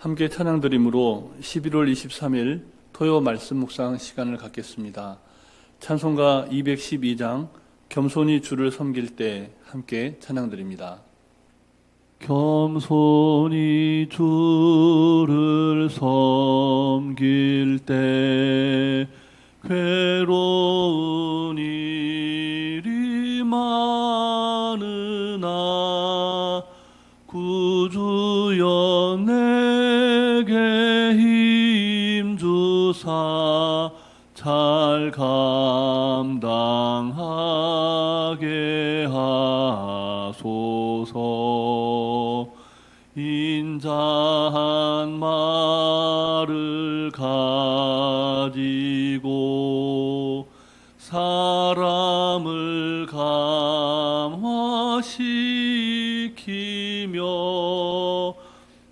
함께 찬양드림으로 11월 23일 토요 말씀 묵상 시간을 갖겠습니다. 찬송가 212장 겸손히 주를 섬길 때 함께 찬양드립니다. 겸손히 주를 섬길 때 괴로운 일이 많으나 구주여 내게 힘주사 잘 감당하게 하소서. 인자한 말을 가지고 사람을 감화시키며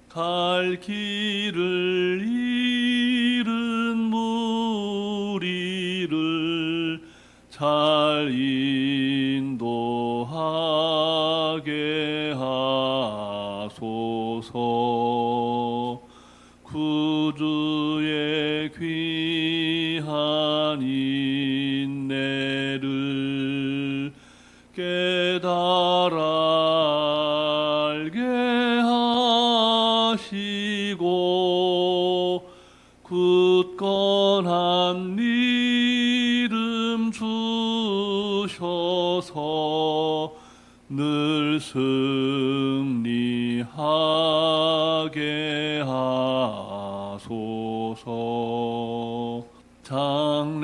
갈 길을 잃은 무리를 잘 인도하게 하소서. 구주의 귀한 인내를 깨달아 알게 하시고 굳건한 믿음 주셔서 늘 승리하게 하소서. 장래의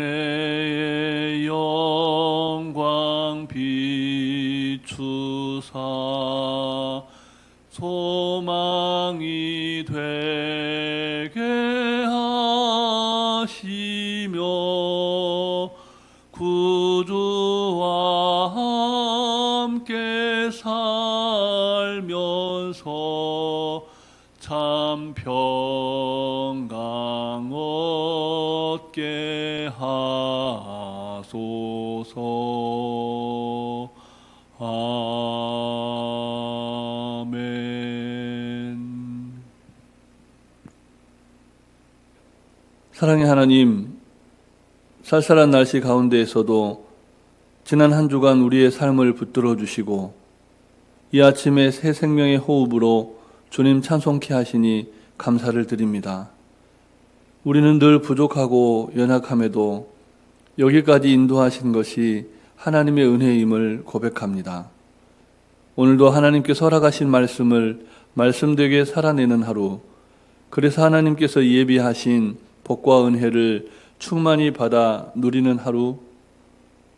영광 비추사 소망이 되게 하시며 구주와 함께 살면서 참 평강 얻게 하소서. 아멘. 사랑의 하나님, 쌀쌀한 날씨 가운데에서도 지난 한 주간 우리의 삶을 붙들어 주시고 이 아침에 새 생명의 호흡으로 주님 찬송케 하시니 감사를 드립니다. 우리는 늘 부족하고 연약함에도 여기까지 인도하신 것이 하나님의 은혜임을 고백합니다. 오늘도 하나님께서 허락하신 말씀을 말씀되게 살아내는 하루, 그래서 하나님께서 예비하신 복과 은혜를 충만히 받아 누리는 하루,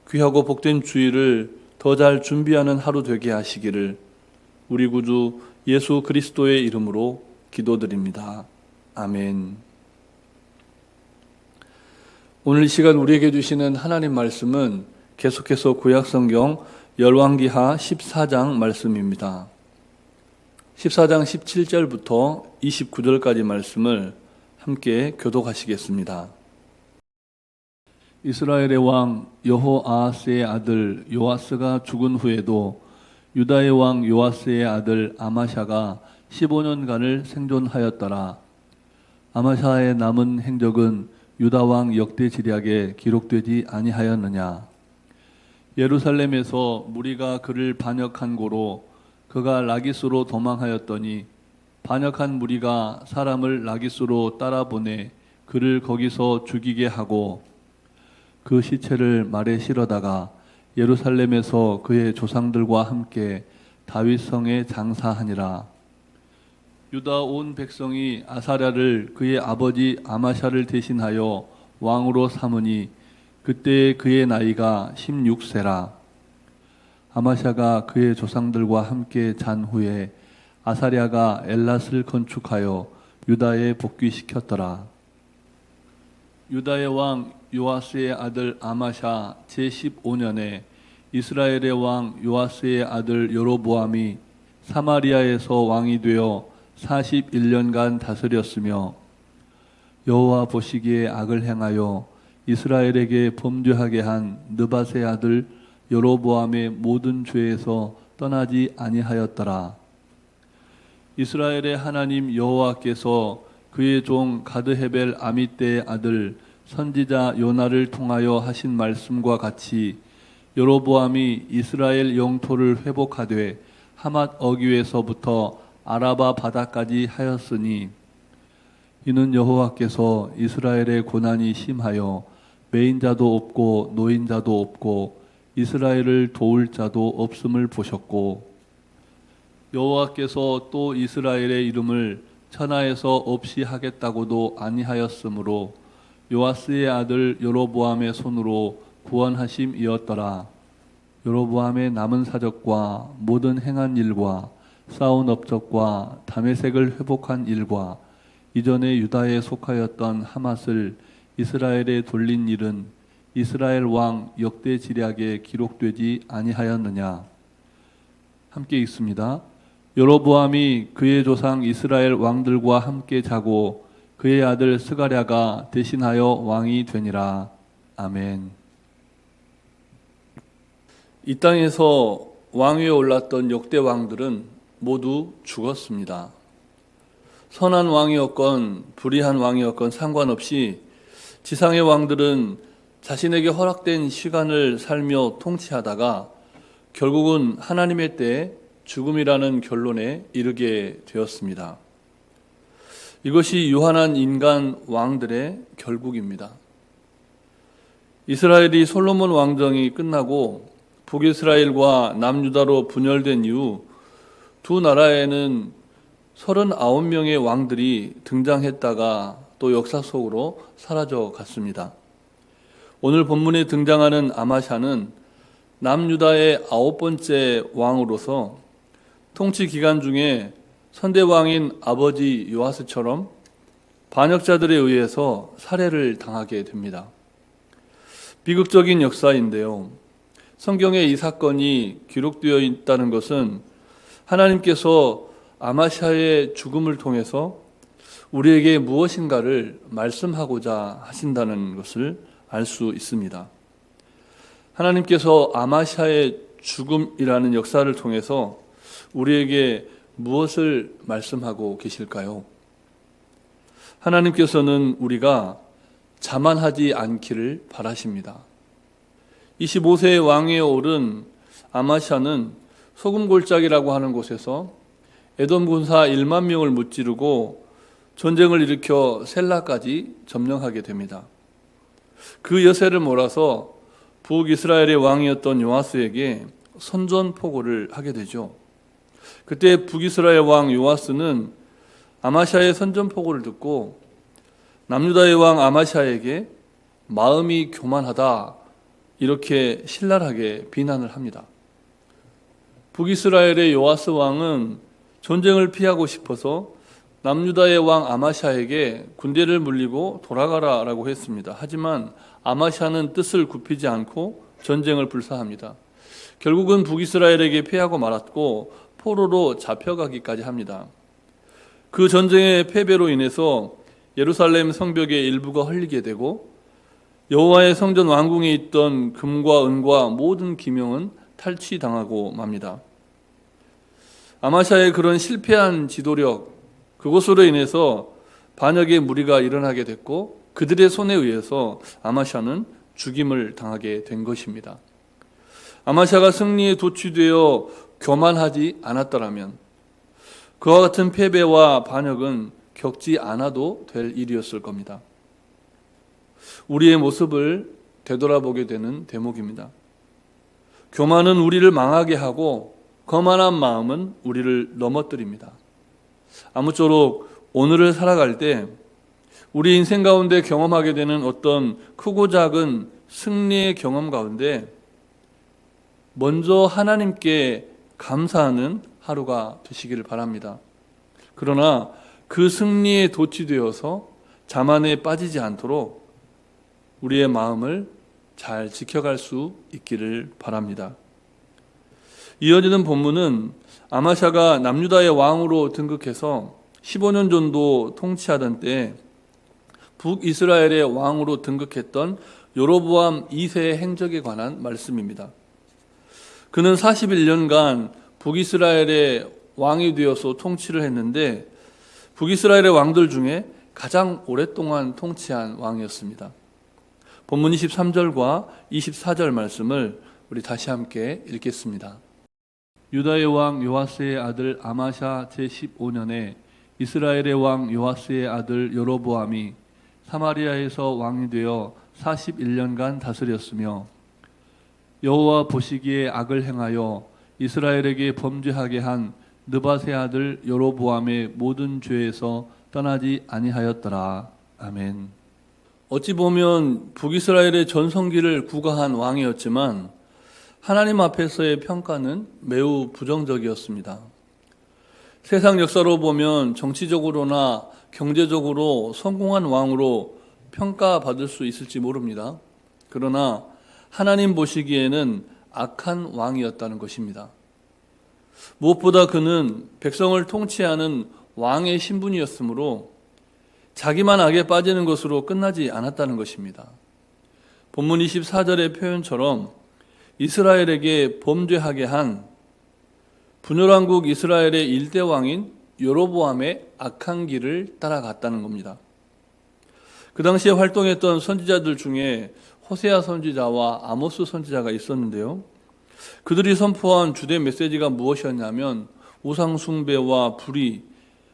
귀하고 복된 주일을 더 잘 준비하는 하루 되게 하시기를 우리 구주 예수 그리스도의 이름으로 기도드립니다. 아멘. 오늘 이 시간 우리에게 주시는 하나님 말씀은 계속해서 구약성경 열왕기하 14장 말씀입니다. 14장 17절부터 29절까지 말씀을 함께 교독하시겠습니다. 이스라엘의 왕 여호아하스의 아들 요아스가 죽은 후에도 유다의 왕 요아스의 아들 아마샤가 15년간을 생존하였더라. 아마샤의 남은 행적은 유다 왕 역대지략에 기록되지 아니하였느냐. 예루살렘에서 무리가 그를 반역한 고로 그가 라기스로 도망하였더니 반역한 무리가 사람을 라기스로 따라보내 그를 거기서 죽이게 하고 그 시체를 말에 실어다가 예루살렘에서 그의 조상들과 함께 다윗성에 장사하니라. 유다 온 백성이 아사랴를 그의 아버지 아마샤를 대신하여 왕으로 삼으니 그때 그의 나이가 16세라. 아마샤가 그의 조상들과 함께 잔 후에 아사랴가 엘랏을 건축하여 유다에 복귀시켰더라. 유다의 왕 요아스의 아들 아마샤 제15년에 이스라엘의 왕 요아스의 아들 여로보암이 사마리아에서 왕이 되어 41년간 다스렸으며 여호와 보시기에 악을 행하여 이스라엘에게 범죄하게 한 느밧의 아들 여로보암의 모든 죄에서 떠나지 아니하였더라. 이스라엘의 하나님 여호와께서 그의 종 가드헤벨 아미떼의 아들 선지자 요나를 통하여 하신 말씀과 같이 여로보암이 이스라엘 영토를 회복하되 하맛 어귀에서부터 아라바 바다까지 하였으니 이는 여호와께서 이스라엘의 고난이 심하여 매인자도 없고 노인자도 없고 이스라엘을 도울 자도 없음을 보셨고 여호와께서 또 이스라엘의 이름을 천하에서 없이 하겠다고도 아니하였으므로 요아스의 아들 여로보암의 손으로 구원하심이었더라. 여로보암의 남은 사적과 모든 행한 일과 쌓은 업적과 다메섹을 회복한 일과 이전에 유다에 속하였던 하맛을 이스라엘에 돌린 일은 이스라엘 왕 역대 지략에 기록되지 아니하였느냐. 함께 읽습니다. 여로보암이 그의 조상 이스라엘 왕들과 함께 자고 그의 아들 스가랴가 대신하여 왕이 되니라. 아멘. 이 땅에서 왕위에 올랐던 역대 왕들은 모두 죽었습니다. 선한 왕이었건 불의한 왕이었건 상관없이 지상의 왕들은 자신에게 허락된 시간을 살며 통치하다가 결국은 하나님의 때에 죽음이라는 결론에 이르게 되었습니다. 이것이 유한한 인간 왕들의 결국입니다. 이스라엘이 솔로몬 왕정이 끝나고 북이스라엘과 남유다로 분열된 이후 두 나라에는 39명의 왕들이 등장했다가 또 역사 속으로 사라져 갔습니다. 오늘 본문에 등장하는 아마샤는 남유다의 9번째 왕으로서 통치 기간 중에 선대왕인 아버지 요아스처럼 반역자들에 의해서 살해를 당하게 됩니다. 비극적인 역사인데요. 성경에 이 사건이 기록되어 있다는 것은 하나님께서 아마샤의 죽음을 통해서 우리에게 무엇인가를 말씀하고자 하신다는 것을 알 수 있습니다. 하나님께서 아마샤의 죽음이라는 역사를 통해서 우리에게 무엇을 말씀하고 계실까요? 하나님께서는 우리가 자만하지 않기를 바라십니다. 25세의 왕위에 오른 아마샤는 소금골짜기라고 하는 곳에서 에돔 군사 1만 명을 무찌르고 전쟁을 일으켜 셀라까지 점령하게 됩니다. 그 여세를 몰아서 북이스라엘의 왕이었던 요아스에게 선전포고를 하게 되죠. 그때 북이스라엘 왕 요아스는 아마샤의 선전포고를 듣고 남유다의 왕 아마샤에게 마음이 교만하다 이렇게 신랄하게 비난을 합니다. 북이스라엘의 요아스 왕은 전쟁을 피하고 싶어서 남유다의 왕 아마샤에게 군대를 물리고 돌아가라라고 했습니다. 하지만 아마샤는 뜻을 굽히지 않고 전쟁을 불사합니다. 결국은 북이스라엘에게 패하고 말았고 포로로 잡혀가기까지 합니다. 그 전쟁의 패배로 인해서 예루살렘 성벽의 일부가 헐리게 되고 여호와의 성전 왕궁에 있던 금과 은과 모든 기명은 탈취당하고 맙니다. 아마샤의 그런 실패한 지도력, 그것으로 인해서 반역의 무리가 일어나게 됐고 그들의 손에 의해서 아마샤는 죽임을 당하게 된 것입니다. 아마샤가 승리에 도취되어 교만하지 않았더라면 그와 같은 패배와 반역은 겪지 않아도 될 일이었을 겁니다. 우리의 모습을 되돌아보게 되는 대목입니다. 교만은 우리를 망하게 하고 거만한 마음은 우리를 넘어뜨립니다. 아무쪼록 오늘을 살아갈 때 우리 인생 가운데 경험하게 되는 어떤 크고 작은 승리의 경험 가운데 먼저 하나님께 감사하는 하루가 되시기를 바랍니다. 그러나 그 승리에 도취되어서 자만에 빠지지 않도록 우리의 마음을 잘 지켜갈 수 있기를 바랍니다. 이어지는 본문은 아마샤가 남유다의 왕으로 등극해서 15년 정도 통치하던 때 북이스라엘의 왕으로 등극했던 여로보암 2세의 행적에 관한 말씀입니다. 그는 41년간 북이스라엘의 왕이 되어서 통치를 했는데 북이스라엘의 왕들 중에 가장 오랫동안 통치한 왕이었습니다. 본문 23절과 24절 말씀을 우리 다시 함께 읽겠습니다. 유다의 왕 요아스의 아들 아마샤 제15년에 이스라엘의 왕 요아스의 아들 여로보암이 사마리아에서 왕이 되어 41년간 다스렸으며 여호와 보시기에 악을 행하여 이스라엘에게 범죄하게 한 느밧의 아들 여로보암의 모든 죄에서 떠나지 아니하였더라. 아멘. 어찌 보면 북이스라엘의 전성기를 구가한 왕이었지만 하나님 앞에서의 평가는 매우 부정적이었습니다. 세상 역사로 보면 정치적으로나 경제적으로 성공한 왕으로 평가받을 수 있을지 모릅니다. 그러나 하나님 보시기에는 악한 왕이었다는 것입니다. 무엇보다 그는 백성을 통치하는 왕의 신분이었으므로 자기만 악에 빠지는 것으로 끝나지 않았다는 것입니다. 본문 24절의 표현처럼 이스라엘에게 범죄하게 한 분열왕국 이스라엘의 일대 왕인 여로보암의 악한 길을 따라갔다는 겁니다. 그 당시에 활동했던 선지자들 중에 호세아 선지자와 아모스 선지자가 있었는데요. 그들이 선포한 주된 메시지가 무엇이었냐면 우상 숭배와 불의,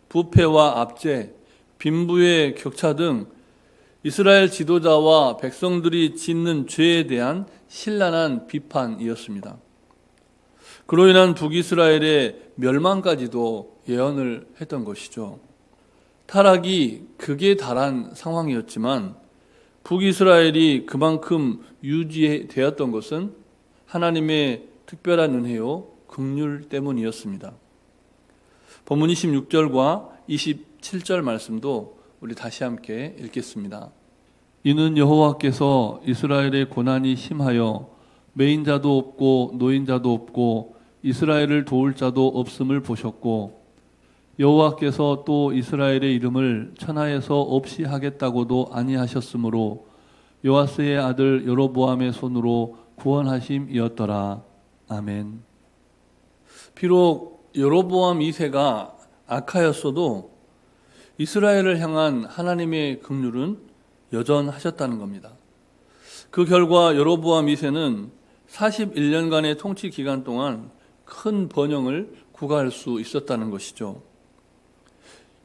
부패와 압제, 빈부의 격차 등 이스라엘 지도자와 백성들이 짓는 죄에 대한 신랄한 비판이었습니다. 그로 인한 북이스라엘의 멸망까지도 예언을 했던 것이죠. 타락이 극에 달한 상황이었지만 북이스라엘이 그만큼 유지되었던 것은 하나님의 특별한 은혜요 긍휼 때문이었습니다. 본문 26절과 27절 말씀도 우리 다시 함께 읽겠습니다. 이는 여호와께서 이스라엘의 고난이 심하여 매인자도 없고 노인자도 없고 이스라엘을 도울 자도 없음을 보셨고 여호와께서 또 이스라엘의 이름을 천하에서 없이 하겠다고도 아니하셨으므로 요아스의 아들 여로보암의 손으로 구원하심이었더라. 아멘. 비록 여로보암 2세가 악하였어도 이스라엘을 향한 하나님의 긍휼은 여전하셨다는 겁니다. 그 결과 여로보암 2세는 41년간의 통치 기간 동안 큰 번영을 구가할 수 있었다는 것이죠.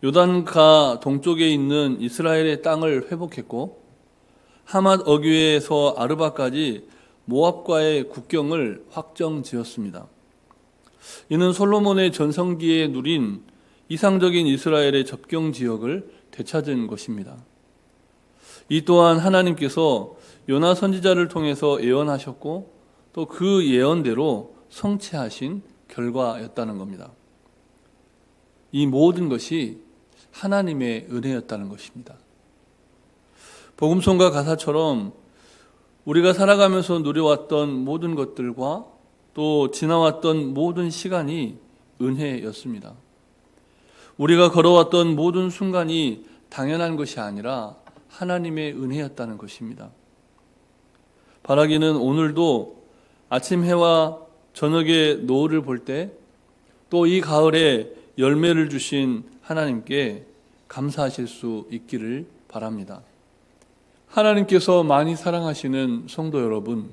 요단가 동쪽에 있는 이스라엘의 땅을 회복했고 하맛 어귀에서 아르바까지 모압과의 국경을 확정지었습니다. 이는 솔로몬의 전성기에 누린 이상적인 이스라엘의 접경 지역을 되찾은 것입니다. 이 또한 하나님께서 요나 선지자를 통해서 예언하셨고 또 그 예언대로 성취하신 결과였다는 겁니다. 이 모든 것이 하나님의 은혜였다는 것입니다. 복음성가 가사처럼 우리가 살아가면서 누려왔던 모든 것들과 또 지나왔던 모든 시간이 은혜였습니다. 우리가 걸어왔던 모든 순간이 당연한 것이 아니라 하나님의 은혜였다는 것입니다. 바라기는 오늘도 아침 해와 저녁의 노을을 볼 때 또 이 가을에 열매를 주신 하나님께 감사하실 수 있기를 바랍니다. 하나님께서 많이 사랑하시는 성도 여러분,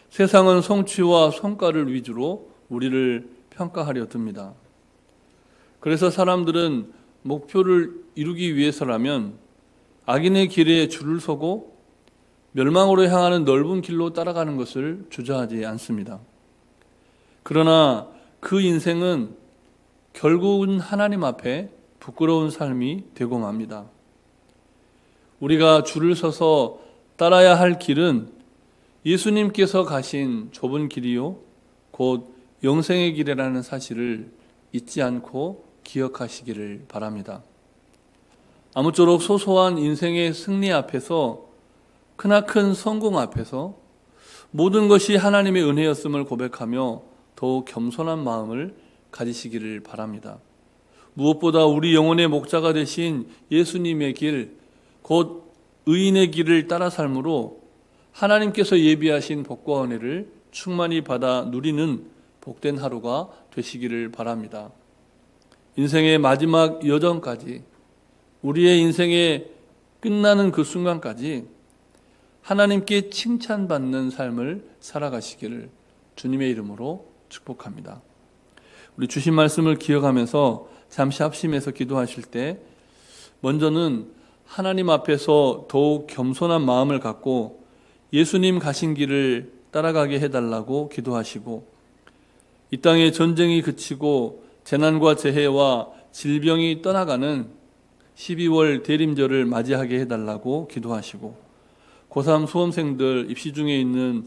세상은 성취와 성과를 위주로 우리를 평가하려 듭니다. 그래서 사람들은 목표를 이루기 위해서라면 악인의 길에 줄을 서고 멸망으로 향하는 넓은 길로 따라가는 것을 주저하지 않습니다. 그러나 그 인생은 결국은 하나님 앞에 부끄러운 삶이 되고 맙니다. 우리가 줄을 서서 따라야 할 길은 예수님께서 가신 좁은 길이요 곧 영생의 길이라는 사실을 잊지 않고 기억하시기를 바랍니다. 아무쪼록 소소한 인생의 승리 앞에서 크나큰 성공 앞에서 모든 것이 하나님의 은혜였음을 고백하며 더욱 겸손한 마음을 가지시기를 바랍니다. 무엇보다 우리 영혼의 목자가 되신 예수님의 길, 곧 의인의 길을 따라 삶으로 하나님께서 예비하신 복과 은혜를 충만히 받아 누리는 복된 하루가 되시기를 바랍니다. 인생의 마지막 여정까지, 우리의 인생의 끝나는 그 순간까지 하나님께 칭찬받는 삶을 살아가시기를 주님의 이름으로 축복합니다. 우리 주신 말씀을 기억하면서 잠시 합심해서 기도하실 때 먼저는 하나님 앞에서 더욱 겸손한 마음을 갖고 예수님 가신 길을 따라가게 해달라고 기도하시고, 이 땅의 전쟁이 그치고 재난과 재해와 질병이 떠나가는 12월 대림절을 맞이하게 해달라고 기도하시고, 고3 수험생들 입시 중에 있는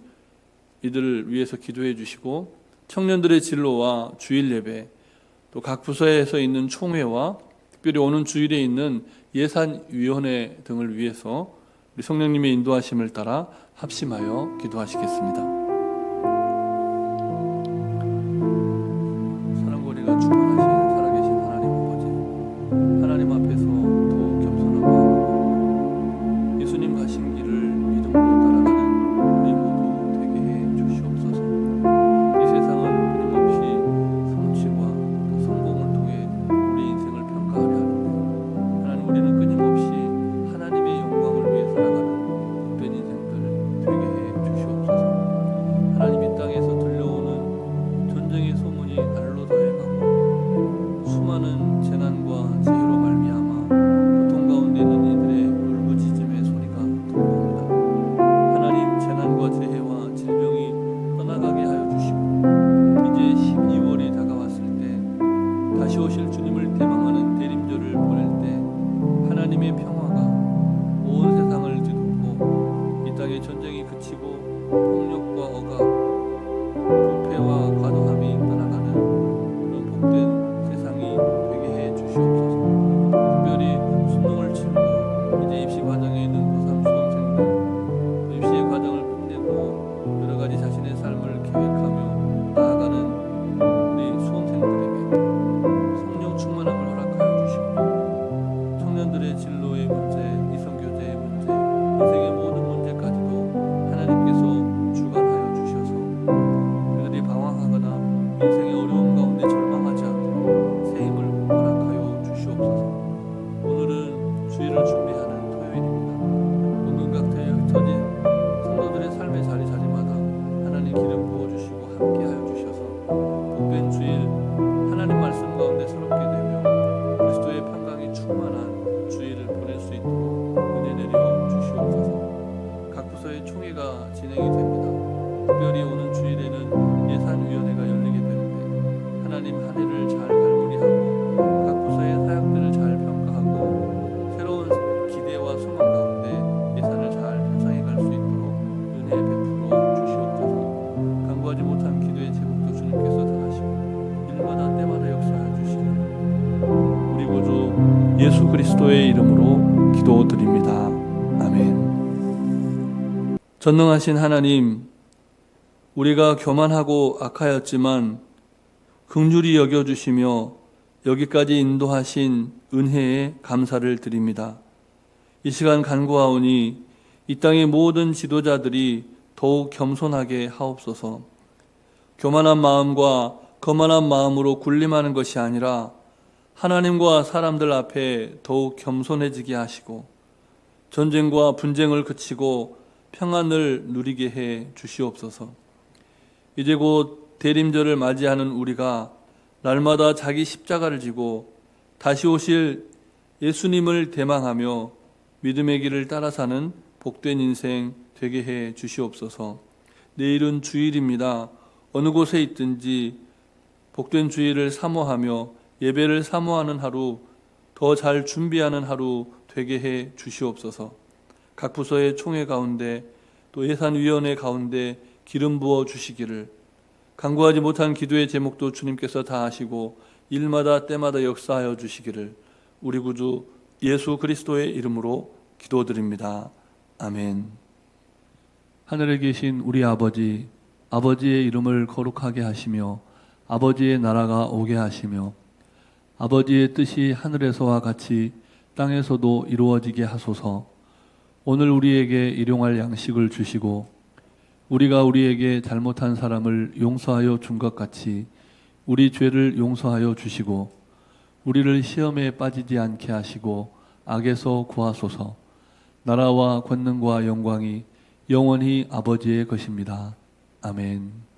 이들을 위해서 기도해 주시고, 청년들의 진로와 주일 예배, 또 각 부서에서 있는 총회와 특별히 오는 주일에 있는 예산위원회 등을 위해서 우리 성령님의 인도하심을 따라 합심하여 기도하시겠습니다. 사랑거리가 충만하신 살아계신 하나님 아버지, 하나님 앞에서 더욱 겸손한 마음으로 예수님 가신 길을 믿음으로 따라가는 우리 모두 되게 해 주시옵소서. 이 세상은 끊임없이 성취와 성공을 통해 우리 인생을 평가하려 하는데, 하나님, 우리는 끊임없이 하나님의 영광을 위해 살아가는 복된 인생들 되게 해 주시옵소서. 하나님, 이 땅에서 들려오는 전쟁의 소문이 날로 더해가고 수많은 재난과 재해로 말미암아 고통 가운데 있는 이들의 울부짖음의 소리가 들려옵니다. 하나님, 재난과 재해와 질병이 떠나가게 하여 주시고, 이제 12월이 다가왔을 때 다시 오실 주님을 대망하는 대림절을 보낼 때 하나님의 평화가 온 세상을 뒤덮고 이 땅의 전쟁이 그치고 폭력과 억압, 부패와 과도함이 떠나가는 그런 복된 세상이 되게 해 주시옵소서. 특별히 수능을 치르고 이제 입시 과정에 있는 고3 수험생들, 또 입시의 과정을 끝내고 여러 가지 자신의 삶을 계획하며 나아가는 우리 수험생들에게 성령 충만함을 허락하여 주시고, 청년들의 진로의 문제, 이성교제의 문제, 인생의 모든 문제까지도 하나님께서 주관하여 주셔서 그들이 방황하거나 인생의 어려움 가운데 절망하지 않도록 새 힘을 허락하여 주시옵소서. 오늘은 주일을 준비하는 토요일입니다. 동근각터에 흩어진 성도들의 삶의 자리자리마다 하나님 기름 부어주시고 함께하여 주셔서 복된 주일 하나님 말씀 가운데 새롭게 되며 그리스도의 평강이 충만한 주일을 보낼 수 있도록 은혜 내려 주시옵소서. 각 부서의 총회가 진행이 됩니다. 특별히 오는 주일에는 예산위원회가 열리게 되는데, 하나님 한 해를 잘 갈무리하고 각 부서의 사역들을 잘 평가하고 새로운 기대와 소망 가운데 예산을 잘 편성해 갈 수 있도록 은혜 베풀어 주시옵소서. 간구하지 못한 기도의 제목도 주님께서 다 하시고 일마다 때마다 역사하여 주시기를 우리 구주 예수 그리스도의 이름으로 기도드립니다. 아멘. 전능하신 하나님, 우리가 교만하고 악하였지만 긍휼히 여겨주시며 여기까지 인도하신 은혜에 감사를 드립니다. 이 시간 간구하오니 이 땅의 모든 지도자들이 더욱 겸손하게 하옵소서. 교만한 마음과 거만한 마음으로 군림하는 것이 아니라 하나님과 사람들 앞에 더욱 겸손해지게 하시고 전쟁과 분쟁을 그치고 평안을 누리게 해 주시옵소서. 이제 곧 대림절을 맞이하는 우리가 날마다 자기 십자가를 지고 다시 오실 예수님을 대망하며 믿음의 길을 따라 사는 복된 인생 되게 해 주시옵소서. 내일은 주일입니다. 어느 곳에 있든지 복된 주일을 사모하며 예배를 사모하는 하루, 더 잘 준비하는 하루 되게 해 주시옵소서. 각 부서의 총회 가운데 또 예산위원회 가운데 기름 부어 주시기를, 간구하지 못한 기도의 제목도 주님께서 다 하시고 일마다 때마다 역사하여 주시기를 우리 구주 예수 그리스도의 이름으로 기도드립니다. 아멘. 하늘에 계신 우리 아버지, 아버지의 이름을 거룩하게 하시며 아버지의 나라가 오게 하시며 아버지의 뜻이 하늘에서와 같이 땅에서도 이루어지게 하소서. 오늘 우리에게 일용할 양식을 주시고 우리가 우리에게 잘못한 사람을 용서하여 준 것 같이 우리 죄를 용서하여 주시고 우리를 시험에 빠지지 않게 하시고 악에서 구하소서. 나라와 권능과 영광이 영원히 아버지의 것입니다. 아멘.